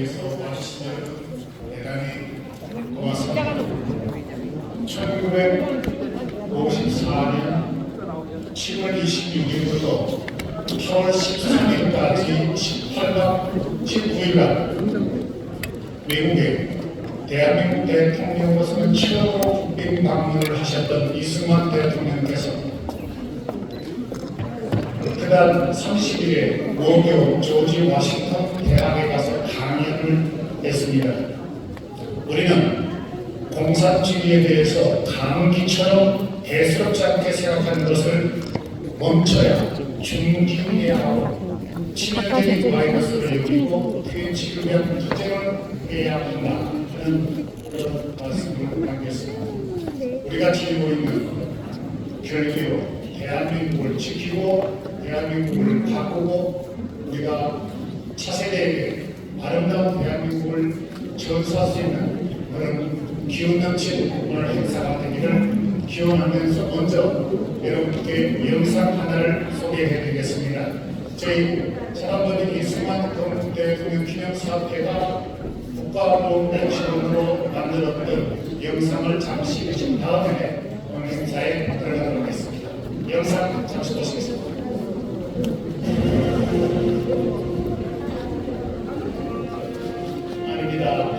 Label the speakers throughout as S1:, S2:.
S1: 위해서 와주신 여러분 대단히 고맙습니다. 1954년 7월 26일부터 8월 13일까지 18박 19일간 미국에 대한민국 대통령으로서는 최초로 국빈 방문을 하셨던 이승만 대통령께서 그달 30일에 원교 조지 워싱턴 대학에 가서 강연을 했습니다. 우리는 공산주의에 대해서 감기처럼 대수롭지 않게 생각하는 것을 멈춰야 중지해야 하고 치명적인 바이러스를 여기고 지금은 투쟁을 해야 한다는 그런 말씀을 남겼습니다. 우리가 지니고 있는 결기로 대한민국을 지키고 대한민국을 바꾸고 우리가 차세대에게 아름다운 대한민국을 전수할 수 있는 그런 기운 넘치는 오늘 행사가 되기를 기원하면서 먼저 여러분께 영상 하나를 소개해드리겠습니다. 저희 사랑받은 이승만 대통령 기념사업회가 국가보훈공시원으로 만들었던 영상을 잠시 보신 다음에 오늘 행사에 들어가도록 하겠습니다. 영상 잠시 보시겠습니다. 아닙니다.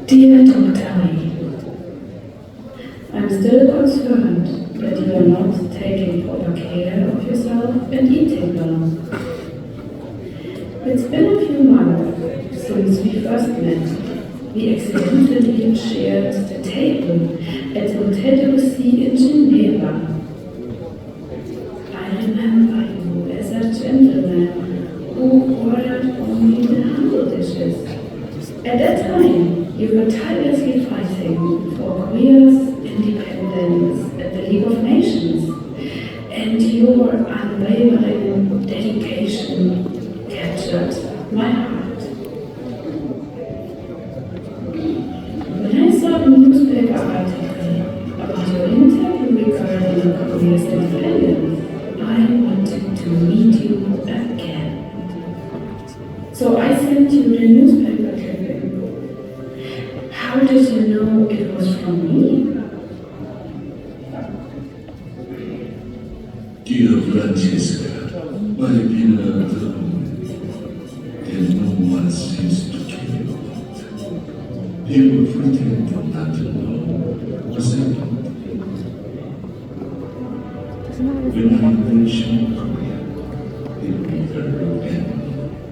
S2: Dear Dr. Lee, I'm still concerned that you are not taking proper care of yourself and eating well. It's been a few months since we first met. We accidentally shared the table at Hotel de Lucy in Geneva. I remember you as a gentleman who ordered only the humble dishes. At that time, you were tirelessly fighting for Korea's independence at the League of Nations, and your unwavering dedication captured my heart. When I saw the newspaper article about your interview regarding Korea's independence, I wanted to meet you again. So I sent you the newspaper clipping. How did you know it was from me?
S3: Dear Francesca, my beloved, and no one seems to care about. People pretend not to know what's happening. When I mention Korea, people either look at me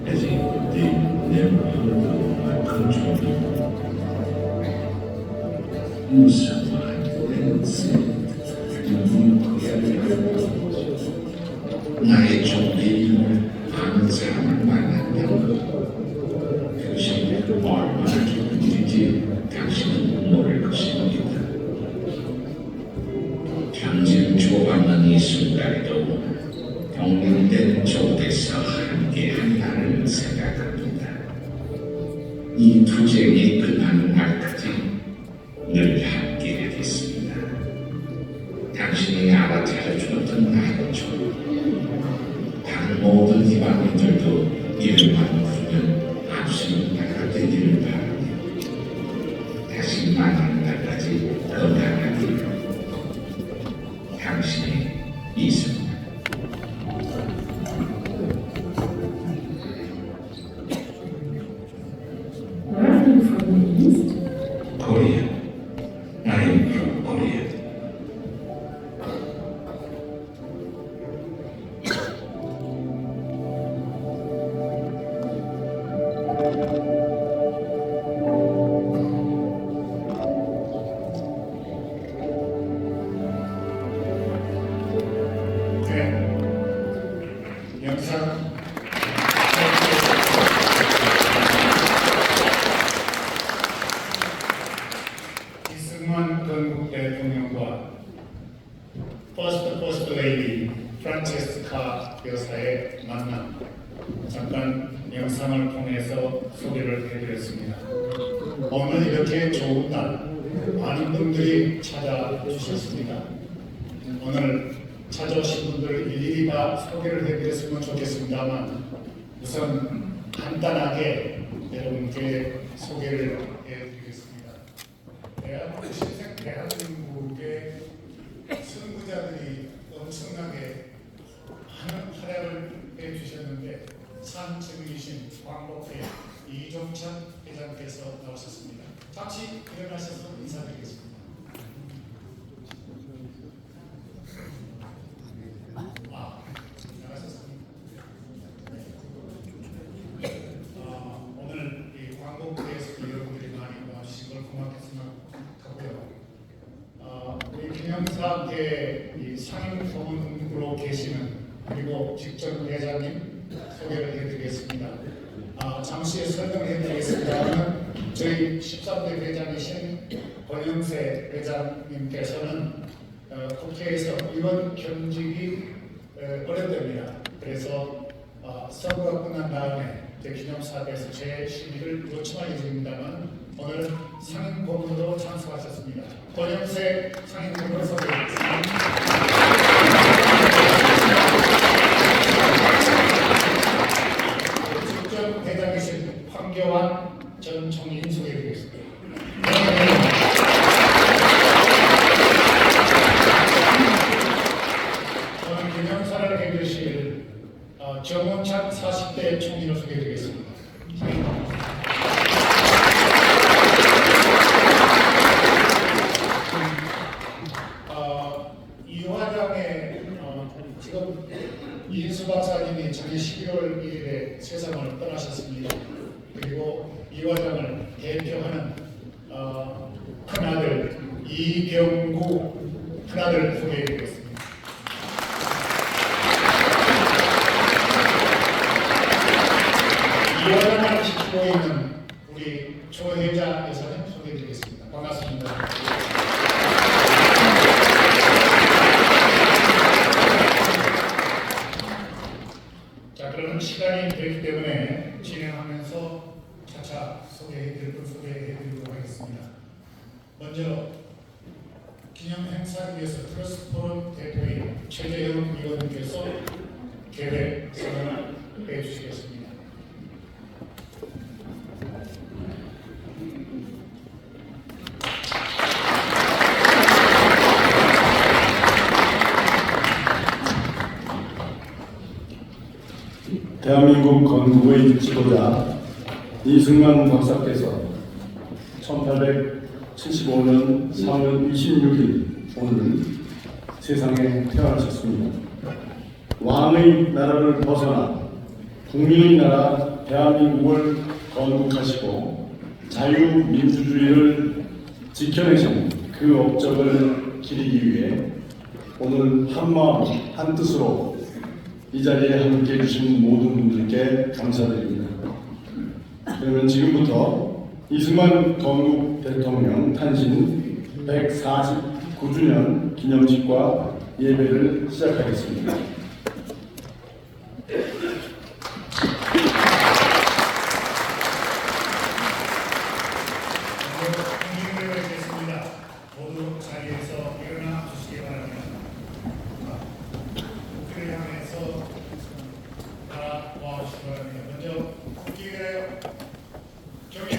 S3: as if they never heard of my country before. You survived and said, 나의 존재임을 아는 사람을 만난다고 그것이 얼마나 기쁜 일인지 당신은 모를 것입니다. 평생 주고받는 이 순간에도 동명된 조대에서 함께한다는 생각합니다. 이 투쟁이 끝나는 날까지 늘 함께 하겠습니다. 당신이 알아차려 주었던 나이죠. 다른 모든 이방인들도 이름만 부르면 안심을 나가 되기를 바랍니다.
S1: 네, 영상 이승만 건국 대통령과 퍼스트 레이디 프란체스카 여사의 만남 잠깐 영상을 통해서 소개를 해드렸습니다. 오늘 이렇게 좋은 날 많은 분들이 찾아주셨습니다. 오늘 찾아오신 분들 일일이 다 소개를 해드렸으면 좋겠습니다만 우선 간단하게 여러분께 소개를 해드리겠습니다. 신생 대한민국의 선구자들이 엄청나게 많은 활약을 해주셨는데 산증이신 광복회 이종찬 회장께서 나오셨습니다. 잠시 일어나셔서 인사드리겠습니다. 오늘 이 광복회에서 여러분들이 많이 와주신 걸 고맙게 생각하고요. 우리 김영사계 이 상임고문으로 계시는 그리고 직전 회장님 소개를 해드리겠습니다. 잠시 설명해드리겠습니다. 저희 13대 회장이신 권영세 회장님께서는 국회에서 의원 겸직이 어렵답니다. 그래서 선거가 끝난 다음에 기념사업에서 제 시위를 요청할 예정입니다만 오늘 상임고문으로 참석하셨습니다. 권영세 상임고문으로 소개해드리겠습니다. 직전 회장이신 황교안 전 총리 소개해드리겠습니다. 저는 기념사를 해주실 정원찬 40대 총리를 소개해드리겠습니다. 이 화장에 지금 이인수 박사님이 작년 12월 1일에 세상을 떠나셨습니다. 그리고 이 화장을 대표하는 큰아들 이병구 큰아들 소개해드리겠습니다. 이 화장을 지키고 있는 우리 조혜자 여사님 소개해드리겠습니다. 반갑습니다. 자, 그러면 시간이 되기 때문에 진행하면서 차차 소개해드릴 분 소개해드리도록 하겠습니다. 먼저 기념 행사를 위해서 트러스트 포럼 대표인 최재형 의원님께서 계획 선언을 해주시겠습니다.
S4: 대한민국 건국의 지도자 이승만 박사께서 1875년 4월 26일 오늘 세상에 태어나셨습니다. 왕의 나라를 벗어나 국민의 나라 대한민국을 건국하시고 자유민주주의를 지켜내신 그 업적을 기리기 위해 오늘 한마음 한뜻으로 이 자리에 함께 해주신 모든 분들께 감사드립니다. 그러면 지금부터 이승만 건국 대통령 탄신 149주년 기념식과 예배를 시작하겠습니다.
S1: 모두 자리에서 일어나 주시기 바랍니다. 국회를 향해서 나와주시기 바랍니다. 먼저 국기를 경례.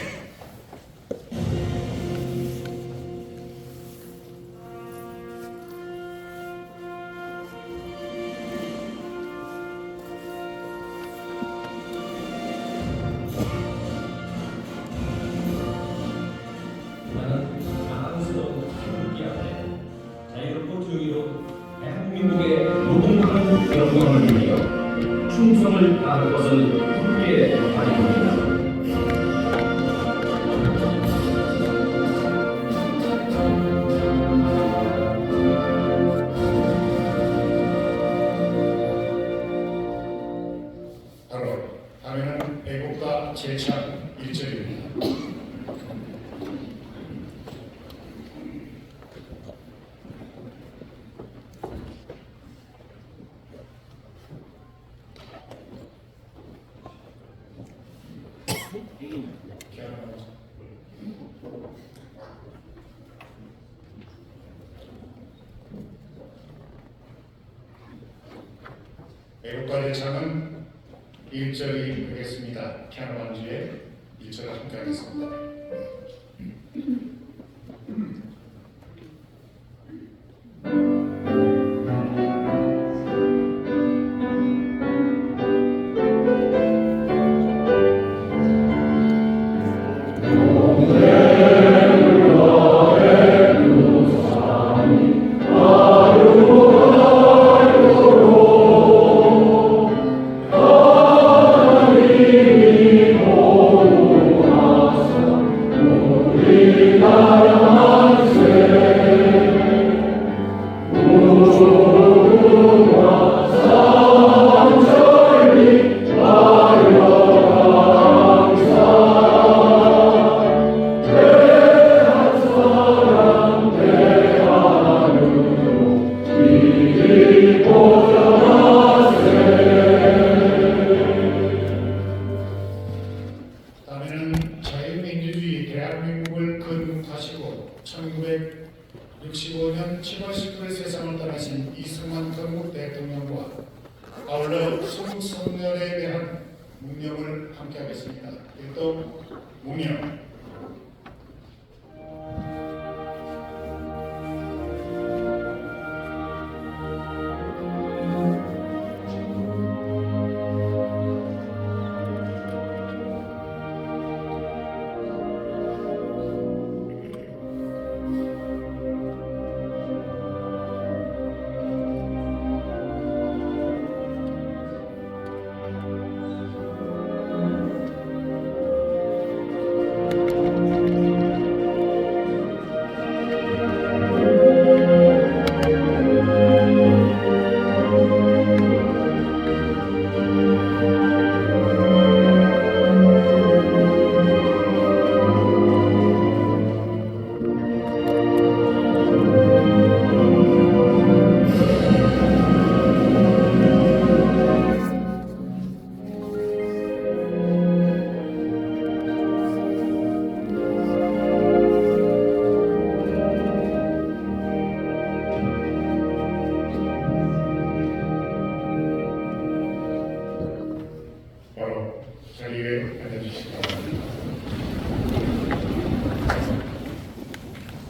S5: 대한민국의 무궁한 영광을 위하여 충성을 다할 것은 국회의 역할입니다.
S1: 예찬 1절입니다. 애국가 예찬은 1절이 되겠습니다. 피아노 반주에 1절 함께 하겠습니다. 다음에는 자유민주주의 대한민국을 건국하시고 1965년 7월 19일 세상을 떠나신 이승만 건국 대통령과 아울러 수국 성렬에 대한 묵념을 함께 하겠습니다. 또 묵념. 바로 자리에 앉아주시기 바랍니다.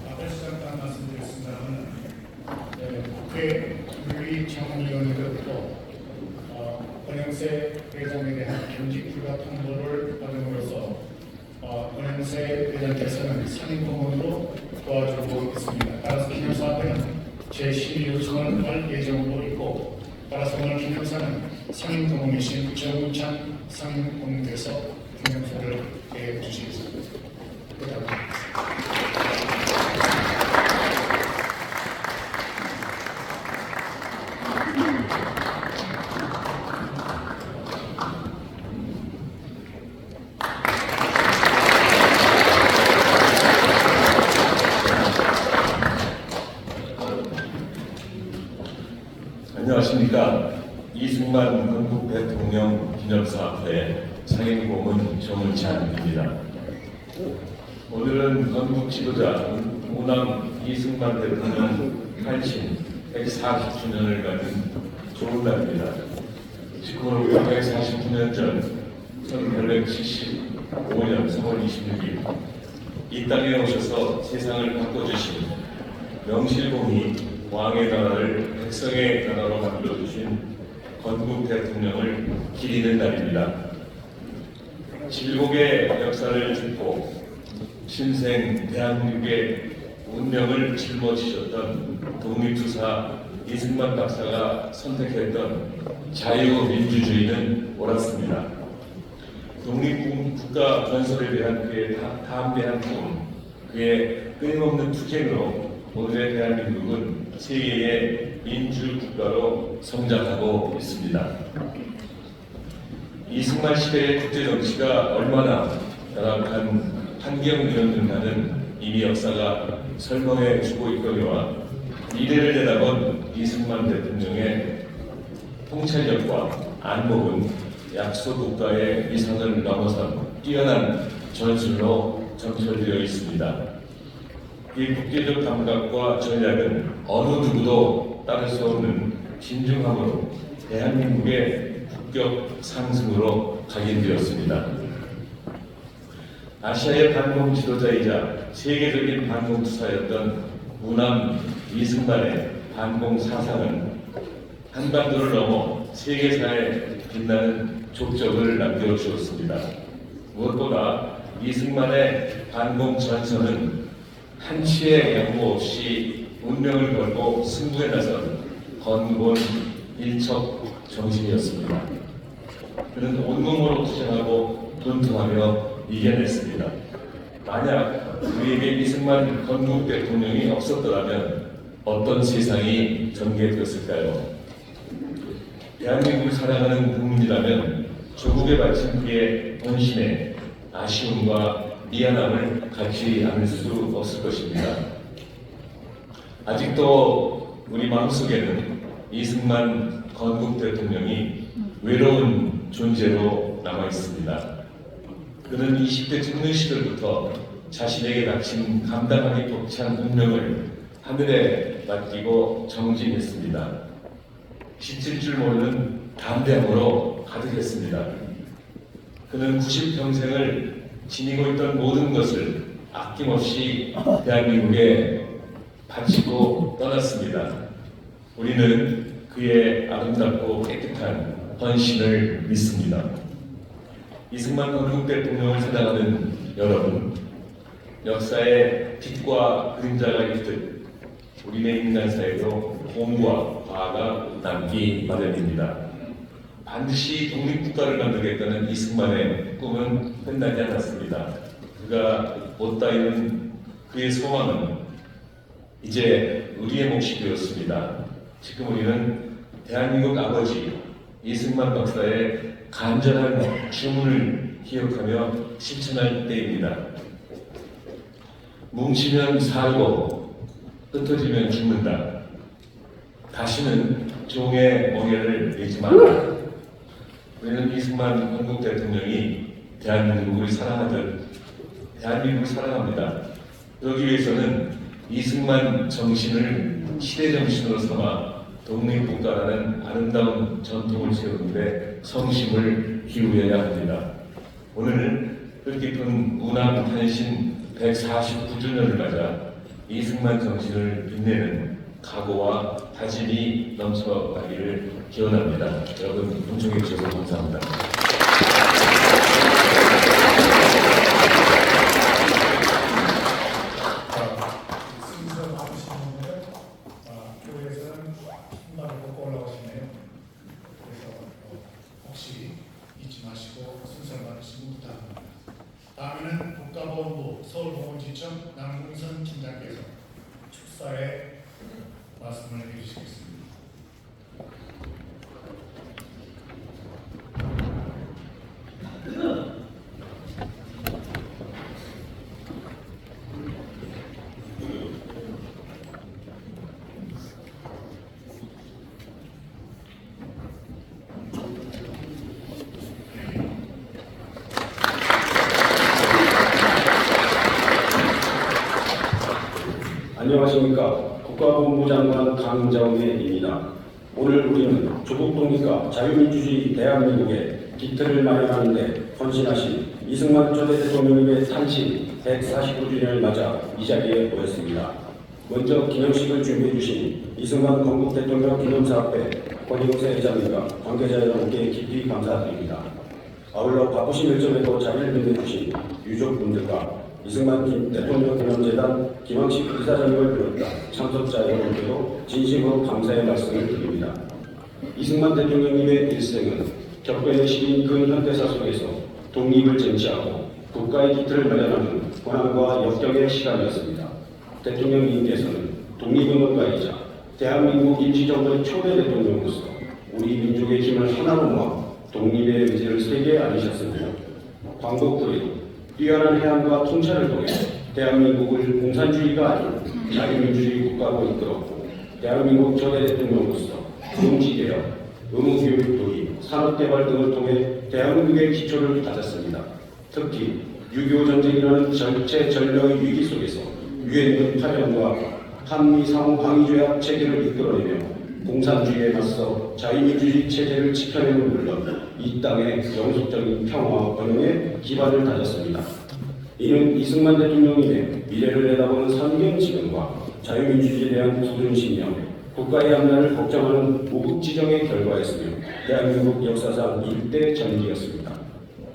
S1: 앞에서 잠깐 말씀드렸습니다만 국회 윤리청원위원회로부터 은행세 회장에 대한 겸직 불가 통보를 받음으로써 은행세 회장께서는 상임고문으로 도와주고 있습니다. 따라서 기념사업에는 제12 요청을 할 예정으로 있고 따라서 오늘 기념사는 상임고문이신 정우찬 상임고문께서 기념사를 해 주시겠습니다. 부탁드립니다.
S6: 안녕하십니까. 이승만 건국 대통령 기념사업회 상임고문 정은찬입니다. 오늘은 건국 지도자 우남 이승만 대통령 탄신 140주년을 가진 좋은 날입니다. 지금 149년 전 1875년 3월 26일 이 땅에 오셔서 세상을 바꿔주신 명실공히 왕의 나라를 백성의 나라로 만들어주신 건국 대통령을 기리는 날입니다. 질곡의 역사를 짚고 신생 대한민국의 운명을 짊어지셨던 독립투사 이승만 박사가 선택했던 자유민주주의는 옳았습니다. 독립국가 건설에 대한 그의 담대한 꿈, 그의 끊임없는 투쟁으로 오늘의 대한민국은 세계의 민주국가로 성장하고 있습니다. 이승만 시대의 국제 정치가 얼마나 열악한 환경이었는가는 이미 역사가 설명해 주고 있거니와 미래를 내다본 이승만 대통령의 통찰력과 안목은 약소국가의 위상을 넘어선 뛰어난 전술로 점철되어 있습니다. 이 국제적 감각과 전략은 어느 누구도 따를 수 없는 진중함으로 대한민국의 국격 상승으로 각인되었습니다. 아시아의 반공 지도자이자 세계적인 반공 투사였던 무남 이승만의 반공 사상은 한반도를 넘어 세계사에 빛나는 족적을 남겨주었습니다. 무엇보다 이승만의 반공 전선은 한치의 양보 없이 운명을 걸고 승부에 나선 건곤 일척 정신이었습니다. 그는 온몸으로 투쟁하고 분투하며 이겨냈습니다. 만약 우리에게 이승만 건국 대통령이 없었더라면 어떤 세상이 전개되었을까요? 대한민국을 사랑하는 국민이라면 조국에 바친 그의 헌신에 아쉬움과 미안함을 갖지 않을 수 없을 것입니다. 아직도 우리 마음속에는 이승만 건국 대통령이 외로운 존재로 남아 있습니다. 그는 20대 청년 시절부터 자신에게 닥친 감당하기 벅찬 운명을 하늘에 맡기고 정진했습니다. 지칠 줄 모르는 담대함으로 가득했습니다. 그는 90평생을 지니고 있던 모든 것을 아낌없이 대한민국에 바치고 떠났습니다. 우리는 그의 아름답고 깨끗한 헌신을 믿습니다. 이승만 건국 대통령을 사랑하는 여러분, 역사의 빛과 그림자가 있듯 우리네 인간사에도 공과 과가 남기 마련입니다. 반드시 독립국가를 만들겠다는 이승만의 꿈은 끝나지 않았습니다. 그가 못다 이룬 그의 소망은 이제 우리의 몫이 되었습니다. 지금 우리는 대한민국 아버지 이승만 박사의 간절한 주문을 기억하며 실천할 때입니다. 뭉치면 살고 흩어지면 죽는다. 다시는 종의 멍에를 내지 말라. 우리는 이승만 건국 대통령이 대한민국을 사랑하듯 대한민국을 사랑합니다. 그러기 위해서는 이승만 정신을 시대 정신으로 삼아 독립국가라는 아름다운 전통을 세우는데 성심을 기울여야 합니다. 오늘은 뜻깊은 운암 탄신 149주년을 맞아 이승만 정신을 빛내는 각오와 다짐이 넘쳐나기를 기원합니다. 여러분 동청해 주셔서 감사합니다.
S1: 순서 받으시는데 교회에서는 순간을 꼭 올라오시네요. 그래서 혹시 잊지 마시고 순서를 받으시면 부탁합니다. 다음에는 국가보훈부 서울보훈지청 남궁선 팀장께서 축사에 말씀을 해주시겠습니다.
S7: 안녕하십니까. 국가보훈부 장관 강정혜입니다. 오늘 우리는 조국 독립과 자유민주주의 대한민국의 기틀을 마련하는 데 헌신하신 이승만 초대 대통령님의 탄신 149주년을 맞아 이 자리에 모였습니다. 먼저 기념식을 준비해 주신 이승만 건국 대통령 기념사업회 권영세 회장님과 관계자 여러분께 깊이 감사드립니다. 아울러 바쁘신 일정에도 자리를 빛내주신 유족분들과 이승만 대통령 기념재단 김황식 이사장님을 비롯한 참석자 여러분께도 진심으로 감사의 말씀을 드립니다. 이승만 대통령님의 일생은 격변의 시민 근현대사 속에서 독립을 쟁취하고 국가의 기틀을 마련하는 고난과 역경의 시간이었습니다. 대통령님께서는 독립운동가이자 대한민국 임시정부의 초대 대통령으로서 우리 민족의 힘을 하나로 모아 독립의 의지를 세게 알리셨으며 광복 후에도 뛰어난 해안과 통찰을 통해 대한민국을 공산주의가 아닌 자유민주주의 국가로 이끌었고 대한민국 초대 대통령으로서 공직개혁, 의무교육 도입, 산업개발 등을 통해 대한민국의 기초를 다졌습니다. 특히 6.25 전쟁이라는 절체절명의 위기 속에서 유엔군 파견과 한미 상호방위조약 체계를 이끌어내며 공산주의에 맞서 자유민주주의 체제를 지켜내는 물론 이 땅의 영속적인 평화와 번영에 기반을 다졌습니다. 이는 이승만 대통령님의 미래를 내다보는 선경지능과 자유민주주의에 대한 굳은 신념, 국가의 앞날을 걱정하는 우국지정의 결과였으며 대한민국 역사상 일대 전기였습니다.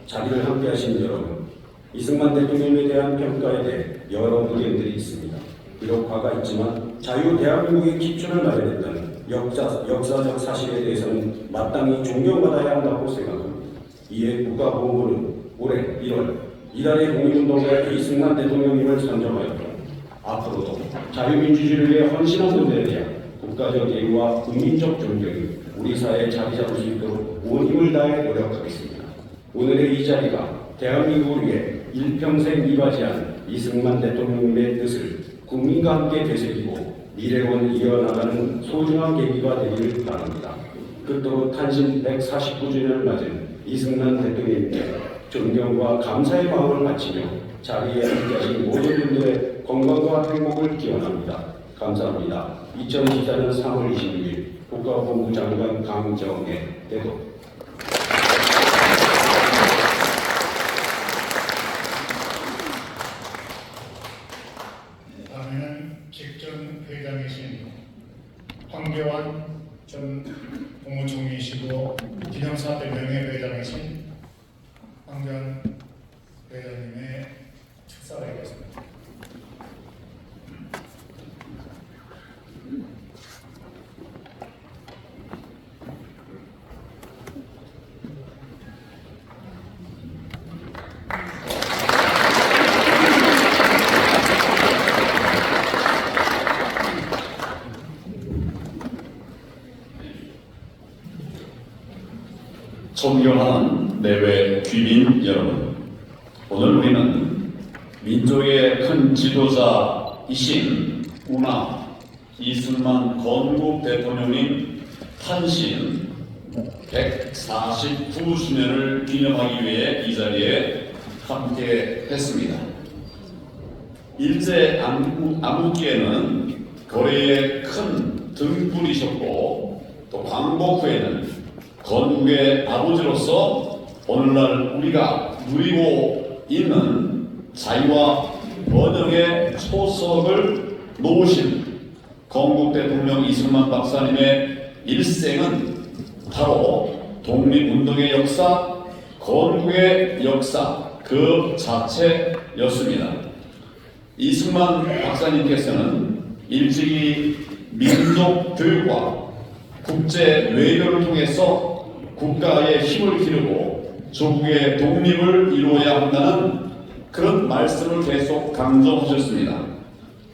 S7: 자리를 함께하신 여러분, 이승만 대통령에 대한 평가에 대해 여러 의견들이 있습니다. 비록 과가 있지만 자유 대한민국의 기초를 마련했다는 역사적 사실에 대해서는 마땅히 존경받아야 한다고 생각합니다. 이에 국가보훈부는 올해 1월 이달의 독립운동가 이승만 대통령님을 선정하였고 앞으로도 자유민주주의를 위해 헌신한 분들에 대한 국가적 예우와 국민적 존경이 우리 사회에 자리 잡을 수 있도록 온 힘을 다해 노력하겠습니다. 오늘의 이 자리가 대한민국을 위해 일평생 이바지한 이승만 대통령님의 뜻을 국민과 함께 되새기고 미래원 이어나가는 소중한 계기가 되기를 바랍니다. 끝으로 탄신 149주년을 맞은 이승만 대통령님께 존경과 감사의 마음을 바치며 자리에 함께하신 모든 분들의 건강과 행복을 기원합니다. 감사합니다. 2024년 3월 26일 국가본부 장관 강정애 대도.
S1: 다음에는 직전 회장이신 황교안 전 국무총리이시고 기념사업회 명예회장이신 황교안 회장님의 축사가 있겠습니다.
S8: 존경하는 내외 귀빈 여러분, 오늘 우리는 민족의 큰 지도자이신 운하 이승만 건국 대통령님 탄신 149주년을 기념하기 위해 이 자리에 함께 했습니다. 일제 암흑기에는 거래의 큰 등불이셨고 또 광복 후에는 건국의 아버지로서 오늘날 우리가 누리고 있는 자유와 번영의 초석을 놓으신 건국 대통령 이승만 박사님의 일생은 바로 독립운동의 역사, 건국의 역사 그 자체였습니다. 이승만 박사님께서는 일찍이 민족 교육과 국제 외교를 통해서 국가의 힘을 기르고 조국의 독립을 이루어야 한다는 그런 말씀을 계속 강조하셨습니다.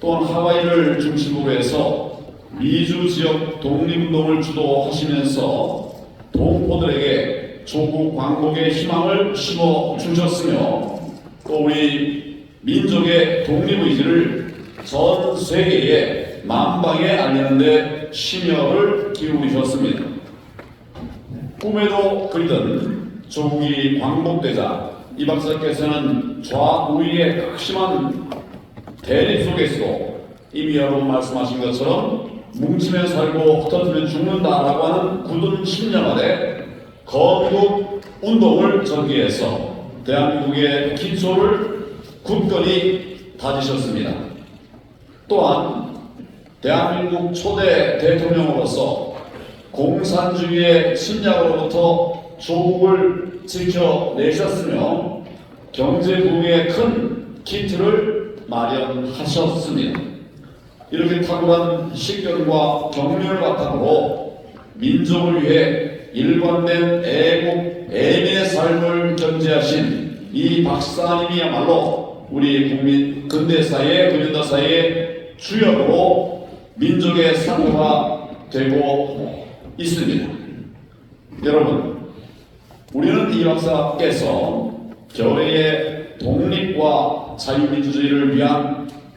S8: 또한 하와이를 중심으로 해서 미주 지역 독립운동을 주도하시면서 동포들에게 조국 광복의 희망을 심어주셨으며 또 우리 민족의 독립의지를 전 세계에 만방에 알리는 데 심혈을 기울이셨습니다. 꿈에도 그리던 조국이 광복되자 이 박사께서는 좌우의 극심한 대립 속에서도 이미 여러분 말씀하신 것처럼 뭉치면 살고 흩어지면 죽는다라고 하는 굳은 신념 아래 건국 운동을 전개해서 대한민국의 기초를 굳건히 다지셨습니다. 또한 대한민국 초대 대통령으로서 공산주의의 침략으로부터 조국을 지켜내셨으며 경제부흥의 큰 기틀을 마련하셨습니다. 이렇게 탁월한 식견과 경륜을 바탕으로 민족을 위해 일관된 애국, 애민의 삶을 견지하신 이 박사님이야말로 우리 국민 근대사회, 근현대사회의 주역으로 민족의 상호가 되고 있습니다. 여러분, 우리는 이 박사께서 결의의 독립과 자유민주주의를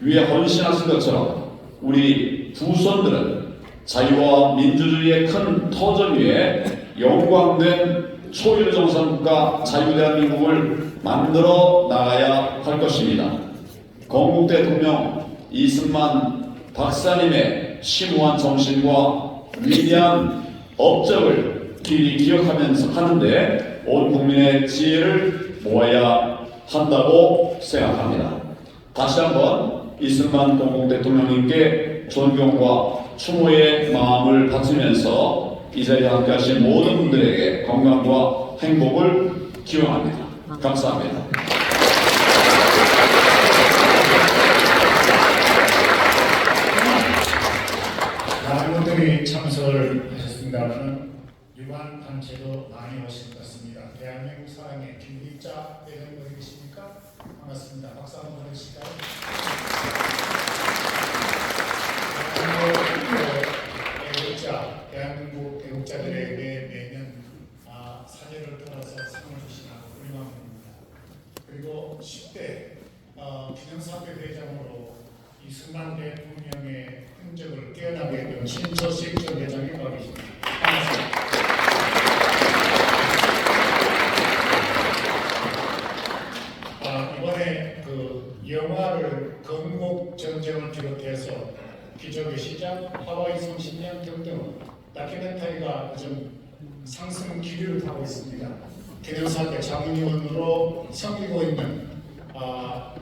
S8: 위해 헌신하신 것처럼 우리 후손들은 자유와 민주주의의 큰 터전 위에 영광된 초일정상국가 자유대한민국을 만들어 나가야 할 것입니다. 건국 대통령 이승만 박사님의 심오한 정신과 위대한 업적을 길이 기억하면서 하는데 온 국민의 지혜를 모아야 한다고 생각합니다. 다시 한번 이승만 건국 대통령님께 존경과 추모의 마음을 바치면서 이 자리에 함께하신 모든 분들에게 건강과 행복을 기원합니다. 감사합니다.
S1: 많은 분들이 참석을 하셨습니다만 유관 단체도 많이 오실 것 같습니다. 대한민국 사랑의 김기자 대표님 어디 계십니까? 반갑습니다. 박수 한번 보내주실까요? 대한민국 애국자들에게 매년 사제를 따라서 상을 주시는 우리만입니다. 그리고 10대 기념사회 회장으로 이승만 대통령의 흔적을 깨어나게 했던 신초식 전 회장이 와 계십니다. 반갑습니다. 이번에 그 영화를 건국 전쟁을 비롯해서 기적의 시작, 하와이 성신령 등등 다큐멘터리가 요즘 상승 기류를 타고 있습니다. 기념사회 자문위원으로 섬기고 있는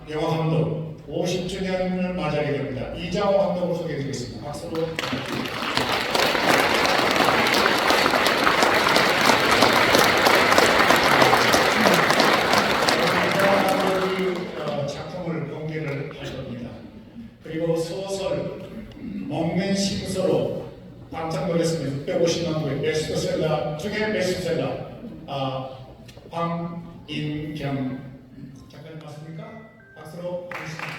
S1: 영화 감독 50주년을 맞이하게 됩니다. 이장호 감독을 소개해드리겠습니다. 박수로. 작품을 공개를 할 겁니다. 그리고 소설 먹는 신서로 깜짝 놀랐습니다. 650만 부의 베스트셀러 중에 베스트셀러 황인경 작가님 맞습니까? 박수로 하겠습니다.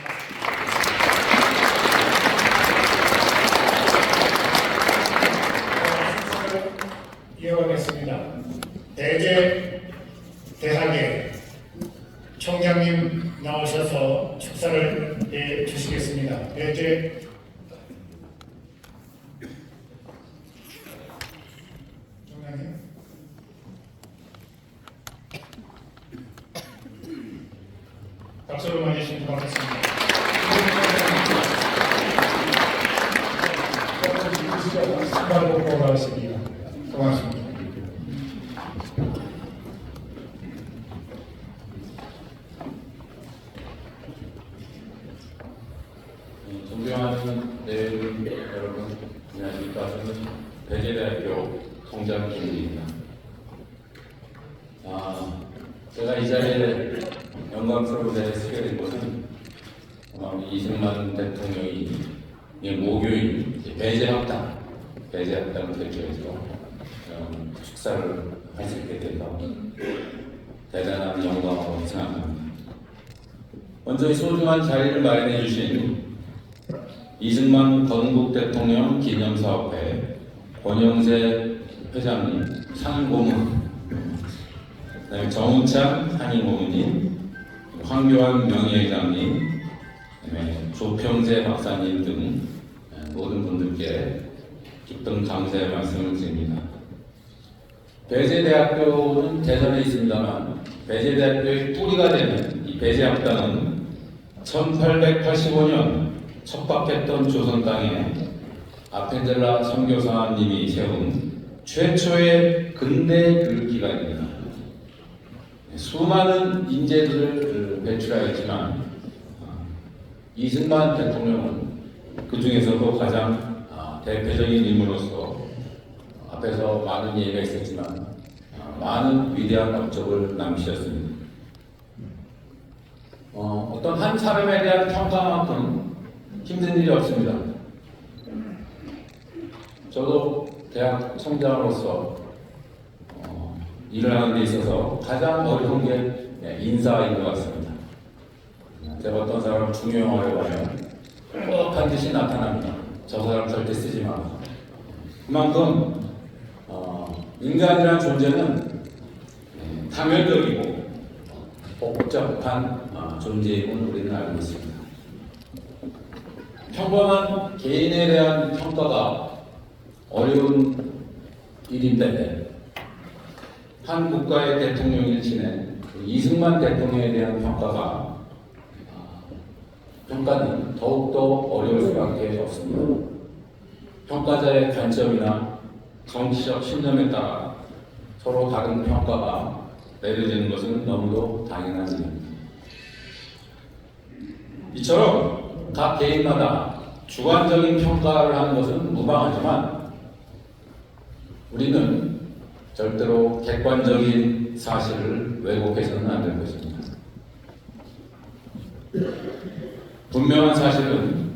S1: 이어가겠습니다. 대제 대학의 총장님 나오셔서 축사를 해 주시겠습니다. 대제 총장님. 박수로 맞이해 주시면 고맙습니다. 신발 벗고 가겠습니다. 고맙습니다.
S9: 존경하는 내외인 여러분, 안녕하십니까. 저는 배재대학교 총장 김입니다. 제가 이 자리에 영광스러운 서게 된 것은 이승만 대통령이 모교인 배재학당을 대표해서 축사를 할 수 있게 돼서 대단한 영광으로 생각합니다. 먼저 이 소중한 자리를 마련해 주신 이승만 건국 대통령 기념사업회 권영세 회장님, 상임고문, 그다음에 정우창 상임고문님, 황교안 명예회장님, 그다음에 조평재 박사님 등 모든 분들께 깊은 감사의 말씀을 드립니다. 배재대학교는 대전에 있습니다만 배재대학교의 뿌리가 되는 이 배재학당은 1885년 척박했던 조선 땅에 아펜젤라 선교사님이 세운 최초의 근대 교육기관입니다. 수많은 인재들을 배출하였지만 이승만 대통령은 그 중에서도 가장 대표적인 인물로서 앞에서 많은 얘기가 있었지만 많은 위대한 업적을 남기셨습니다. 어떤 한 사람에 대한 평가만큼 힘든 일이 없습니다. 저도 대학 총장으로서 일을 하는 데 있어서 가장 어려운 게 인사인 것 같습니다. 제가 어떤 사람을 중용하려고 하면 꼭 반드시 나타납니다. 저 사람 절대 쓰지 마. 그만큼 인간이라는 존재는 타멸적이고 복잡한 존재임을 우리는 알고 있습니다. 평범한 개인에 대한 평가가 어려운 일인데 한 국가의 대통령을 지낸 이승만 대통령에 대한 평가는 더욱더 어려울 수밖에 없습니다. 평가자의 관점이나 정치적 신념에 따라 서로 다른 평가가 내려지는 것은 너무도 당연한 일입니다. 이처럼 각 개인마다 주관적인 평가를 하는 것은 무방하지만 우리는 절대로 객관적인 사실을 왜곡해서는 안 될 것입니다. 분명한 사실은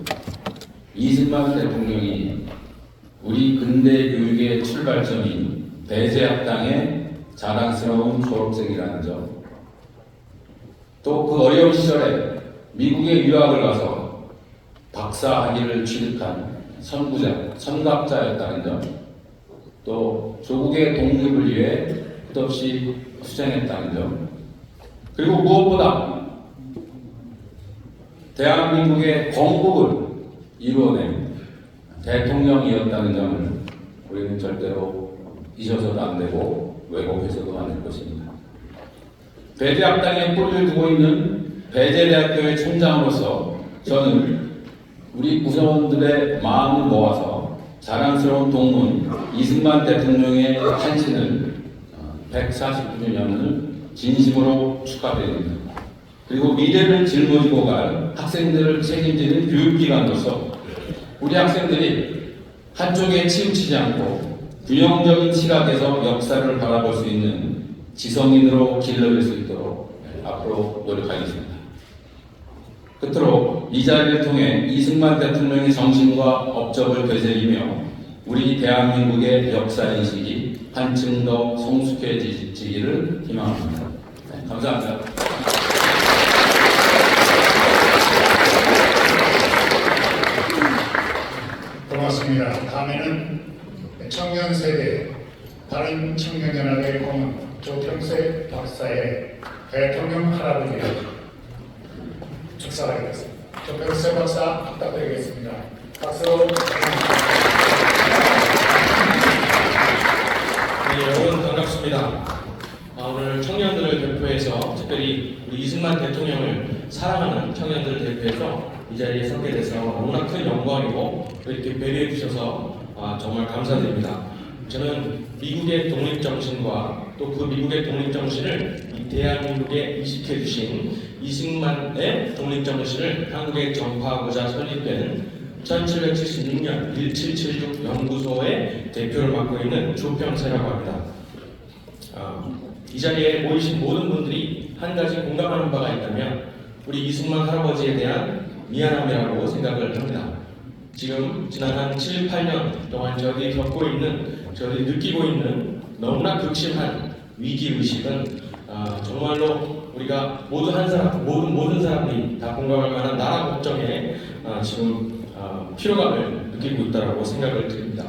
S9: 이승만 대통령이 우리 근대 교육의 출발점인 배제학당의 자랑스러운 졸업생이라는 점, 또 그 어려운 시절에 미국에 유학을 가서 박사 학위를 취득한 선각자였다는 점, 또 조국의 독립을 위해 끝없이 투쟁했다는 점, 그리고 무엇보다 대한민국의 건국을 이루어낸 대통령이었다는 점을 우리는 절대로 잊어서도 안 되고 왜곡해서도 안 될 것입니다. 배제학당에 뿌리를 두고 있는 배제대학교의 총장으로서 저는 우리 구성원들의 마음을 모아서 자랑스러운 동문 이승만 대통령의 탄신을 149주년을 진심으로 축하드립니다. 그리고 미래를 짊어지고 갈 학생들을 책임지는 교육기관으로서 우리 학생들이 한쪽에 치우치지 않고 균형적인 시각에서 역사를 바라볼 수 있는 지성인으로 길러질 수 있도록 앞으로 노력하겠습니다. 끝으로 이 자리를 통해 이승만 대통령의 정신과 업적을 되새기며 우리 대한민국의 역사인식이 한층 더 성숙해지기를 희망합니다. 감사합니다.
S1: 고맙습니다. 다음에는 청년 세대 바른 청년연합의 고문 조평세 박사의 대통령 할아버지를 축사하겠습니다. 조평세 박사 부탁드리겠습니다. 박수.
S5: 네, 여러분 반갑습니다. 오늘 청년들을 대표해서 특별히 우리 이승만 대통령을 사랑하는 청년들을 대표해서 이 자리에 서게 돼서 너무나 큰 영광이고 이렇게 배려해 주셔서 정말 감사드립니다. 저는 미국의 독립정신과 또 그 미국의 독립정신을 이 대한민국에 이식해 주신 이승만의 독립정신을 한국에 전파하고자 설립된 1776년 1776 연구소의 대표를 맡고 있는 조평세라고 합니다. 이 자리에 모이신 모든 분들이 한 가지 공감하는 바가 있다면 우리 이승만 할아버지에 대한 미안함이라고 생각을 합니다. 지금 지난 한 7, 8년 동안 저희들이 겪고 있는, 저희들이 느끼고 있는 너무나 극심한 위기의식은 정말로 우리가 모든 사람들이 다 공감할 만한 나라 걱정에 지금 피로감을 느끼고 있다고 생각을 듭니다.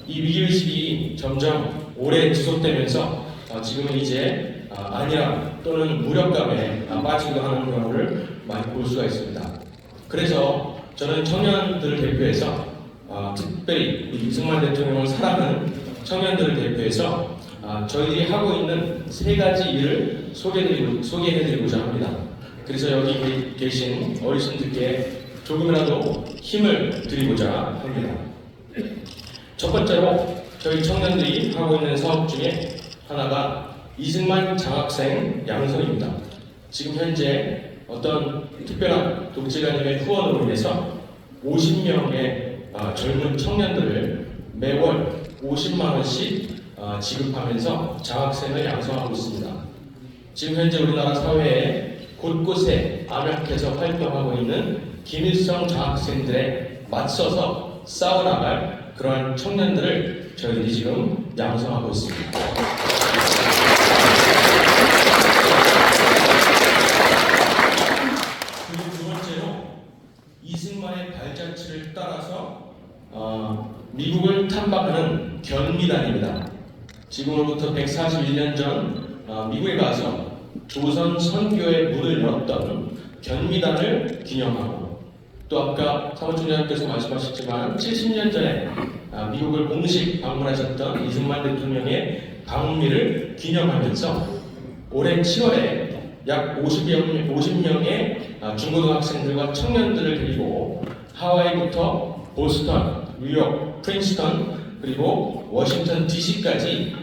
S5: 이 위기의식이 점점 오래 지속되면서 지금은 이제 안일함 또는 무력감에 빠지기도 하는 경우를 많이 볼 수가 있습니다. 그래서 저는 청년들을 대표해서 특별히 이승만 대통령을 사랑하는 청년들을 대표해서 저희들이 하고 있는 세 가지 일을 소개해드리고자 합니다. 그래서 여기 계신 어르신들께 조금이라도 힘을 드리고자 합니다. 첫 번째로 저희 청년들이 하고 있는 사업 중에 하나가 이승만 장학생 양성입니다. 지금 현재 어떤 특별한 독재자님의 후원으로 인해서 50명의 젊은 청년들을 매월 50만 원씩 지급하면서 장학생을 양성하고 있습니다. 지금 현재 우리나라 사회에 곳곳에 암약해서 활동하고 있는 김일성 장학생들에 맞서서 싸워나갈 그러한 청년들을 저희들이 지금 양성하고 있습니다. 그리고 두 번째로 이승만의 발자취를 따라서 미국을 탐방하는 견미단입니다. 지금으로부터 141년 전 미국에 가서 조선 선교의 문을 열었던 견미단을 기념하고, 또 아까 사무총장님께서 말씀하셨지만 70년 전에 미국을 공식 방문하셨던 이승만 대통령의 방문일을 기념하면서 올해 7월에 약 50명의 중고등학생들과 청년들을 데리고 하와이부터 보스턴, 뉴욕, 프린스턴, 그리고 워싱턴 DC까지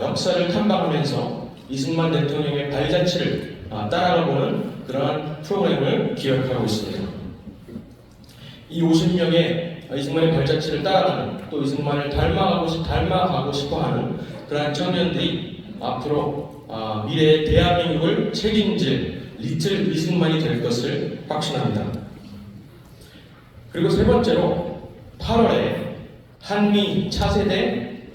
S5: 역사를 탐방하면서 이승만 대통령의 발자취를 따라가보는 그러한 프로그램을 기획하고 있습니다. 이 50명의 이승만의 발자취를 따라가는, 또 이승만을 닮아가고 싶어하는 그러한 청년들이 앞으로 미래의 대한민국을 책임질 리틀 이승만이 될 것을 확신합니다. 그리고 세 번째로 8월에 한미 차세대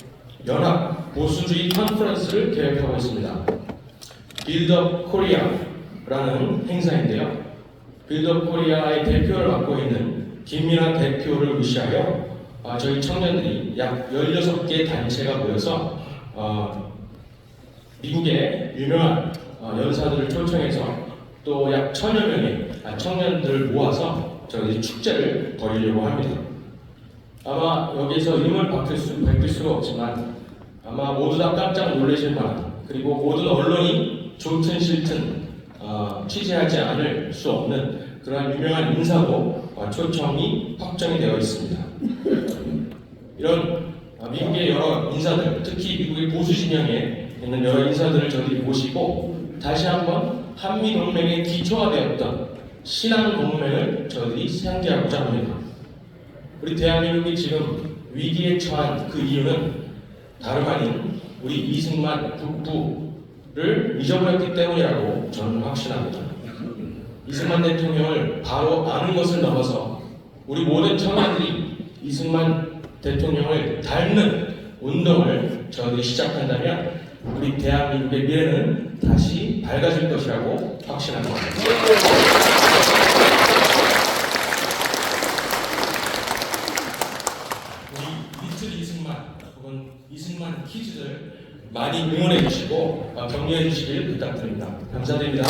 S5: 연합 보수주의 컨퍼런스를 계획하고 있습니다. 빌드업 코리아라는 행사인데요. 빌드업 코리아의 대표를 맡고 있는 김민아 대표를 위시하여 저희 청년들이 약 16개 단체가 모여서 미국의 유명한 연사들을 초청해서 또 약 1000여 명의 청년들을 모아서 저희 축제를 벌이려고 합니다. 아마 여기서 이름을 밝힐 수가 없지만 아마 모두 다 깜짝 놀라실 만한, 그리고 모든 언론이 좋든 싫든 취재하지 않을 수 없는 그러한 유명한 인사도 초청이 확정이 되어 있습니다. 이런 미국의 여러 인사들, 특히 미국의 보수 진영에 있는 여러 인사들을 저희들이 모시고 다시 한번 한미 동맹의 기초가 되었던 신앙 동맹을 저희들이 상기하고자 합니다. 우리 대한민국이 지금 위기에 처한 그 이유는 다름 아닌 우리 이승만 국부를 잊어버렸기 때문이라고 저는 확신합니다. 이승만 대통령을 바로 아는 것을 넘어서 우리 모든 청년들이 이승만 대통령을 닮는 운동을 저희들이 시작한다면 우리 대한민국의 미래는 다시 밝아질 것이라고 확신합니다. 우리 리틀 이승만 혹은 이승만 키즈들 많이 응원해 주시고 격려해 주시길 부탁드립니다. 감사드립니다.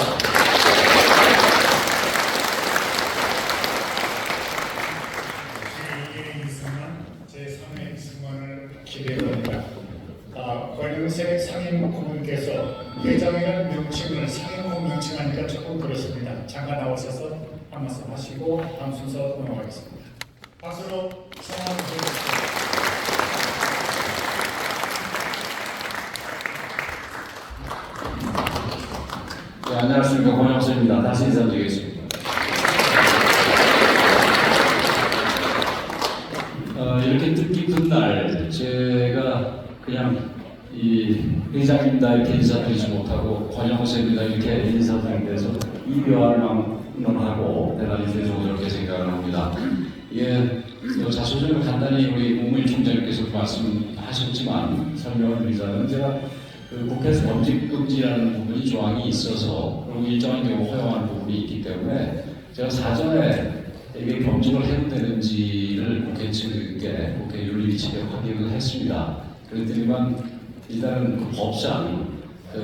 S1: 제3회 이승만을 기대합니다. 권영세 상임고문께서 회장이라는 명칭을 상임고 명칭하니까 조금 그렇습니다. 잠깐 나오셔서 한 말씀 하시고 다음 순서 넘어가겠습니다. 박수로 성원 드리겠습니다.
S9: 네, 안녕하십니까. 권영수입니다. 다시 인사드리겠습니다. 이렇게 뜻깊은 날 제가 그냥 이 회장입니다 이렇게 인사드리지 못하고 권영수입니다 이렇게 인사드리면서 이별만 하고 대단히 죄송스럽게 생각을 합니다. 예, 자소전을 간단히 우리 우무일 총장님께서 말씀하셨지만 설명을 드리자면 제가 그 국회에서 범직금지라는 부분이 조항이 있어서 그리고 일정한 경우 허용하는 부분이 있기 때문에 제가 사전에 이게 검증을 해도 되는지를 국회 측에 국회 윤리 측에 확인을 했습니다. 그랬더니만 일단은 그 법상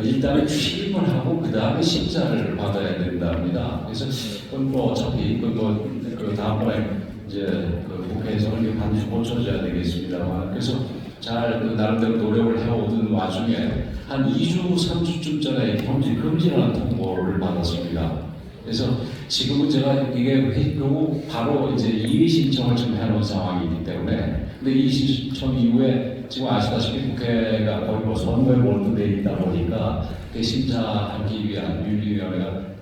S9: 일단은 취임을 하고 그 다음에 심사를 받아야 된답니다. 그래서 그건 뭐 어차피 그 다음번에 이제 그 국회에서는 이게 반드시 고쳐져야 되겠습니다만 그래서 잘 그 나름대로 노력을 해오던 와중에 한 2주, 3주쯤 전에 금지라는 통보를 받았습니다. 그래서 지금은 제가 이게 요거 바로 이제 이의 신청을 지금 해놓은 상황이기 때문에 근데 이의 신청 이후에 지금 아시다시피 국회가 거의 뭐 선거에 몰두되어 있다 보니까 그 심사하기 위한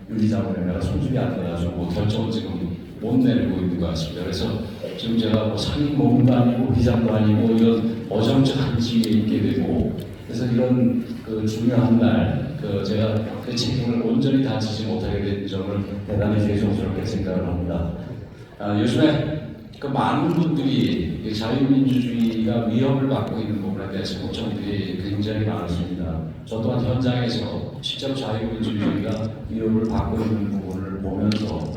S9: 윤리자문위원회가 손질이 안 돼가지고 결정을 지금 못 내리고 있는 것 같습니다. 그래서 지금 제가 뭐 상임고문도 아니고 비장도 아니고 이런 어정쩡한 지위에 있게 되고 그래서 이런 그 중요한 날 그 제가 그 책임을 온전히 다지지 못하게 된 점을 대단히 죄송스럽게 생각을 합니다. 요즘에 그 많은 분들이 자유민주주의가 위협을 받고 있는 부분에 대해서 걱정들이 굉장히 많습니다. 저 또한 현장에서 실제로 자유민주주의가 위협을 받고 있는 부분을 보면서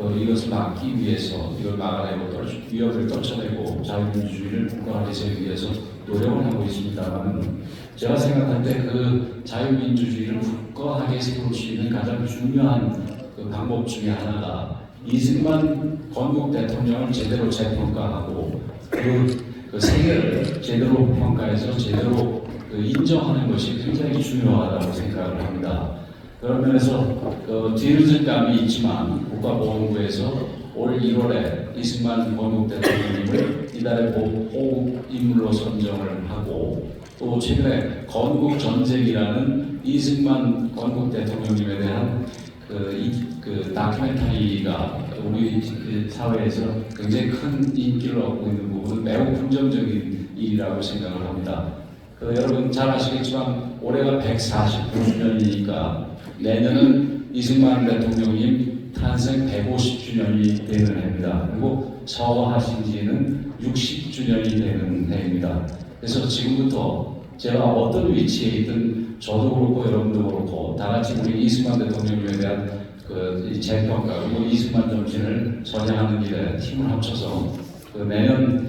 S9: 이것을 막기 위해서 이걸 막아내고 위협을 떨쳐내고 자유민주주의를 굳건하게 세우기 위해서 노력을 하고 있습니다만 제가 생각할 때 그 자유민주주의를 굳건하게 세울 수 있는 가장 중요한 그 방법 중에 하나가 이승만 건국 대통령을 제대로 재평가하고 그 세계를 제대로 평가해서 제대로 인정하는 것이 굉장히 중요하다고 생각을 합니다. 그런 면에서 뒤늦은 감이 있지만 국가보훈부에서 올 1월에 이승만 건국 대통령님을 이달의 보호 인물로 선정을 하고 또 최근에 건국 전쟁이라는 이승만 건국 대통령님에 대한 그 다큐멘터리가 우리 사회에서 굉장히 큰 인기를 얻고 있는 부분은 매우 긍정적인 일이라고 생각을 합니다. 여러분 잘 아시겠지만 올해가 149주년이니까 내년은 이승만 대통령님 탄생 150주년이 되는 해입니다. 그리고 서거하신 지는 60주년이 되는 해입니다. 그래서 지금부터 제가 어떤 위치에 있든 저도 그렇고 여러분도 그렇고 다 같이 우리 이승만 대통령님에 대한 재평가 그리고 이승만 정신을 전향하는 일에 힘을 합쳐서 내년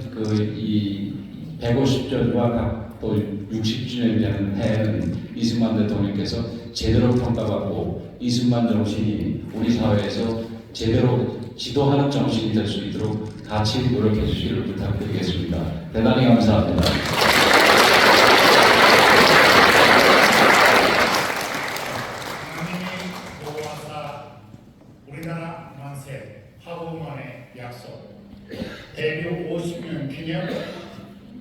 S9: 이 150주년과 또 60주년이 되는 해에는 이승만 대통령께서 제대로 평가받고 이승만 정신이 우리 사회에서 제대로 지도하는 정신이 될 수 있도록 같이 노력해 주시기를 부탁드리겠습니다. 대단히 감사합니다.
S1: 우리나라 만세 파고만의 약속 데뷔 50년 기념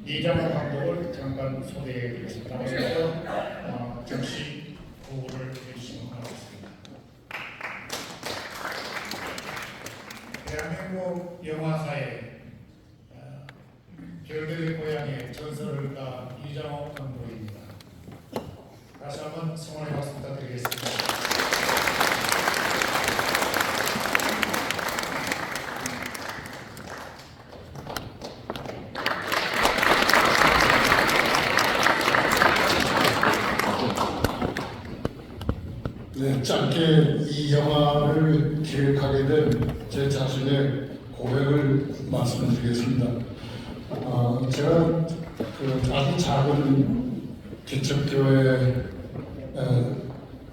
S1: 이장호 감독을 잠깐 소개해 드리겠습니다. 먼저 즉시 구호를 해주시면 고맙겠습니다. 대한민국 영화사의 별들의 고향의 전설을 다 이장호 감독입니다. 다시 한번 성원의 박수 부탁드리겠습니다.
S4: 네, 짧게 이 영화를 기획하게 된 제 자신의 고백을 말씀드리겠습니다. 제가 아주 작은 기척교회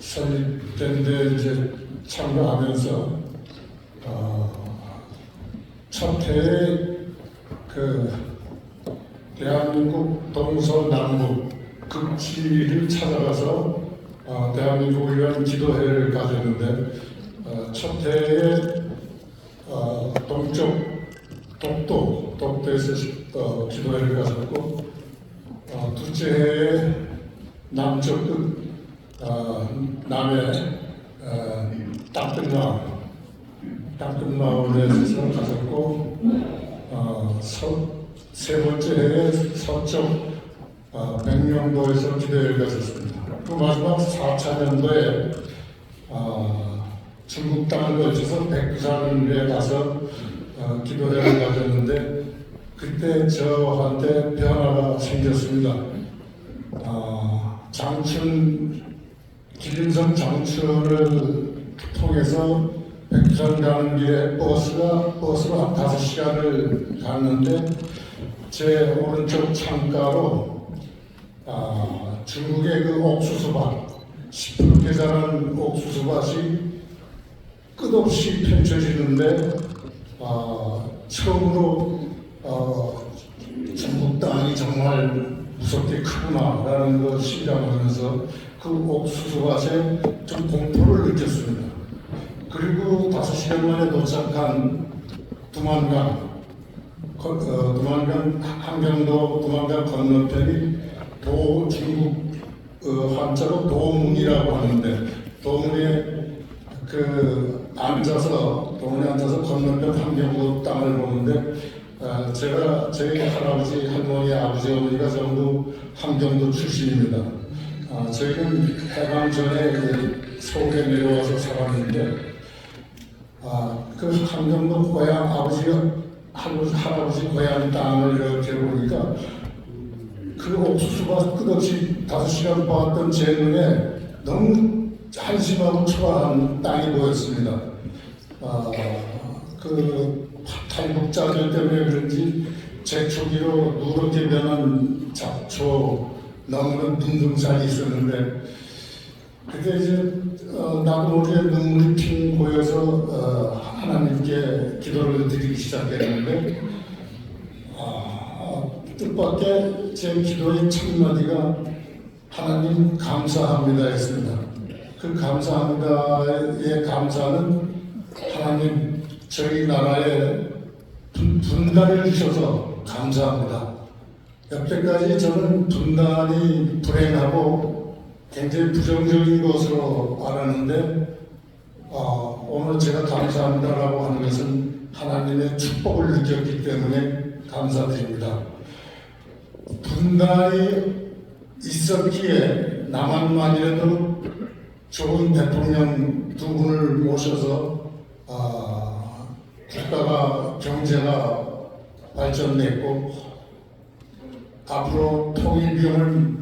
S4: 설립된 데 이제 참가하면서 첫 해에 대한민국 동서남북 극지를 찾아가서 대한민국을 위한 기도회를 가졌는데 첫 해에 동쪽 독도에서 기도회를 가졌고 둘째 해에 남쪽 끝 남해 땅끝마을에서 가졌고 세 번째 해에 서쪽 백령도에서 기도회를 가졌습니다. 그 마지막 4차년도에 중국 땅을 거쳐서 백두산에 가서 기도회를 가졌는데 그때 저한테 변화가 생겼습니다. 기림선 장춘을 통해서 백두산 가는 길에 버스로 한 5시간을 갔는데 제 오른쪽 창가로 중국의 그 옥수수밭, 시뻘게 자란 옥수수밭이 끝없이 펼쳐지는데 처음으로 중국 땅이 정말 무섭게 크구나라는 걸 실감하면서 그 옥수수밭에 좀 공포를 느꼈습니다. 그리고 5시간 만에 도착한 두만강 함경도 두만강 건너편이 중국 한자로 도문이라고 하는데 도문에 앉아서 건너편 함경도 땅을 보는데 저희 할아버지, 할머니, 아버지, 어머니가 전부 함경도 출신입니다. 저희는 해방 전에 서울에 내려와서 살았는데 그 함경도 고향 할아버지 고향 땅을 이렇게 보니까 그 옥수수가 끝없이 5시간 보았던 제 눈에 너무 한심하고 초라한 땅이 보였습니다. 그 탈북자들 때문에 그런지 제초기로 누렇게 변한 잡초 넘는 빈둥산이 있었는데 그때 이제 나도 모르게 눈물이 핑 고여서 하나님께 기도를 드리기 시작했는데 뜻밖의 제 기도의 첫마디가 하나님 감사합니다 했습니다. 그 감사합니다의 감사는 하나님 저희 나라에 분단을 주셔서 감사합니다. 여태까지 저는 분단이 불행하고 굉장히 부정적인 것으로 알았는데 오늘 제가 감사합니다라고 하는 것은 하나님의 축복을 느꼈기 때문에 감사드립니다. 분단이 있었기에 남한만이라도 좋은 대통령 두 분을 모셔서 국가가 경제가 발전됐고 앞으로 통일 비용을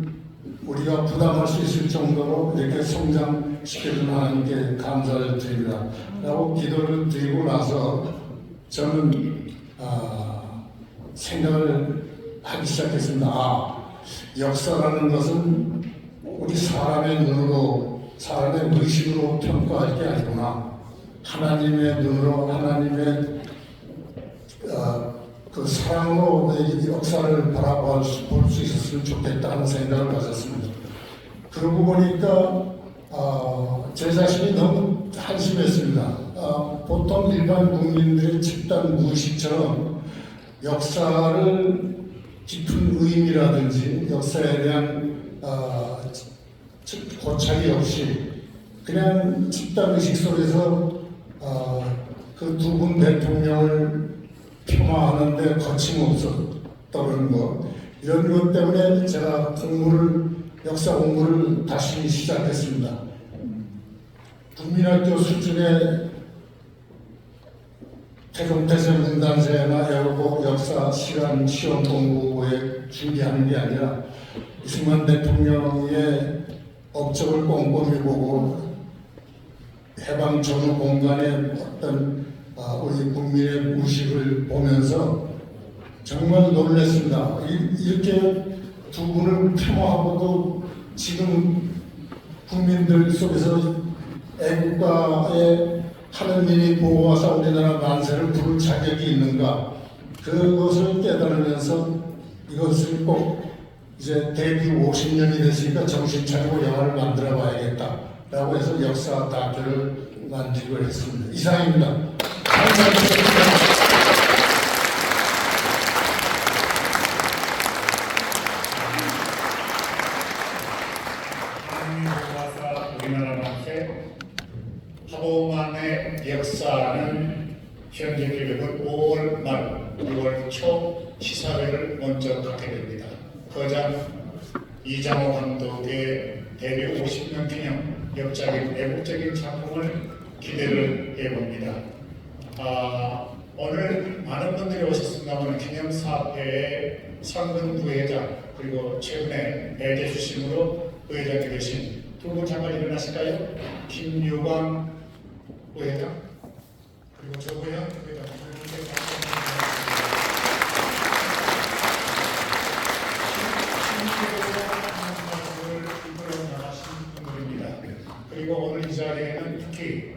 S4: 우리가 부담할 수 있을 정도로 이렇게 성장시켜준 하나님께 감사를 드립니다. 라고 기도를 드리고 나서 저는 생각을 하기 시작했습니다. 역사라는 것은 우리 사람의 눈으로, 사람의 의식으로 평가할 게 아니구나. 하나님의 눈으로, 하나님의 그 사랑으로 이 역사를 바라볼 수 있었으면 좋겠다 하는 생각을 가졌습니다. 그러고 보니까 제 자신이 너무 한심했습니다. 보통 일반 국민들의 집단 무의식처럼 역사를 깊은 의미라든지 역사에 대한 고찰이 없이 그냥 집단 의식 속에서 그 두 분 대통령을 폄하하는데 거침없었던 것, 이런 것 때문에 제가 역사 공부를 다시 시작했습니다. 국민학교 수준의 태종태세문단세나 애호고 역사 시험 공부에 준비하는 게 아니라 이승만 대통령의 업적을 꼼꼼히 보고 해방 전후 공간의 어떤 우리 국민의 무식을 보면서 정말 놀랐습니다. 이렇게 두 분을 폄하하고도 지금 국민들 속에서 애국가의 하느님이 보호하사 우리나라 만세를 부를 자격이 있는가, 그것을 깨달으면서 이것을 꼭 이제 데뷔 50년이 됐으니까 정신 차리고 영화를 만들어 봐야겠다 라고 해서 역사 다큐를 만들고 했습니다. 이상입니다.
S1: 우리나라 만세 파도만의 역사는 현재 기록은 5월 말 6월 초 시사회를 먼저 갖게 됩니다. 거장 이장호 감독의 데뷔 50년 기념 역작인 애국적인 작품을 기대를 해봅니다. 오늘 많은 분들이 오셨습니다만 기념사업회의 상근 부회장 그리고 최근에 배제 주심으로 부회장이 되신 두 분 잠깐 일어나실까요? 김유광 부회장 그리고 조호영 부회장 그리고 오늘 이 자리에는 특히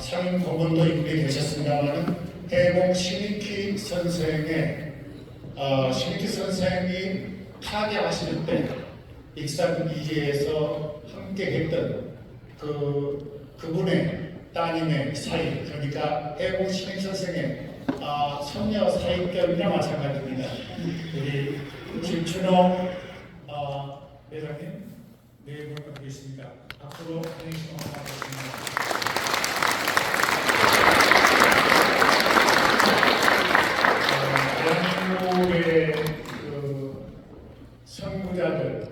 S1: 상임 고문도 인물이 계셨습니다만 해공 신익희 선생의 신익희 선생이 타계하실 때 익산 이계에서 함께했던 그분의 따님의 사이, 그러니까 해공 신익희 선생의 손녀 사이격이나 마찬가지입니다. 우리 김춘호 회장님 네 분 계십니다. 앞으로 행시만 하겠습니다. 대한민국의 선구자들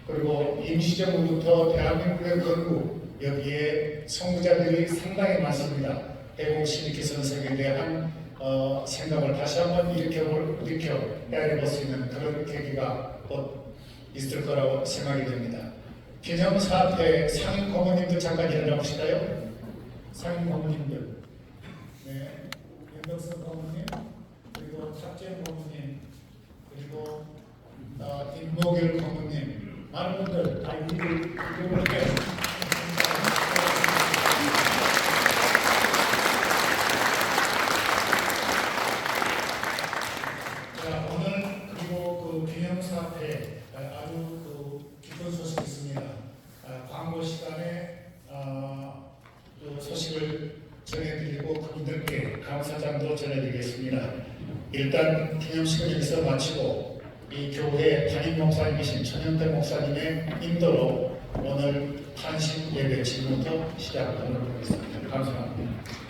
S1: 그리고 임시정부부터 대한민국의 건국 여기에 선구자들이 상당히 많습니다. 해공 신익희 선생에 대한 생각을 다시 한번 일으켜 헤아려볼 수 있는 그런 계기가 곧 있을 거라고 생각이 됩니다. 기념사업회 상임 고모님들 잠깐 일어나 보실까요? 상임 고모님들 네, 윤덕선 고모님, 그리고 탁재현 고모님, 그리고 임목일 고모님, 많은 분들 다 이름을 해. 자, 오늘 그리고 그 균형사태 아주 기쁜 소식이 있습니다. 광고 시간에 또 소식을 전해드리고 그분들께 감사장도 전해드리겠습니다. 일단 기념식을 여기서 마치고 이 교회 담임 목사님이신 전현태 목사님의 인도로 오늘 탄신 예배 지금부터 시작하도록 하겠습니다. 감사합니다.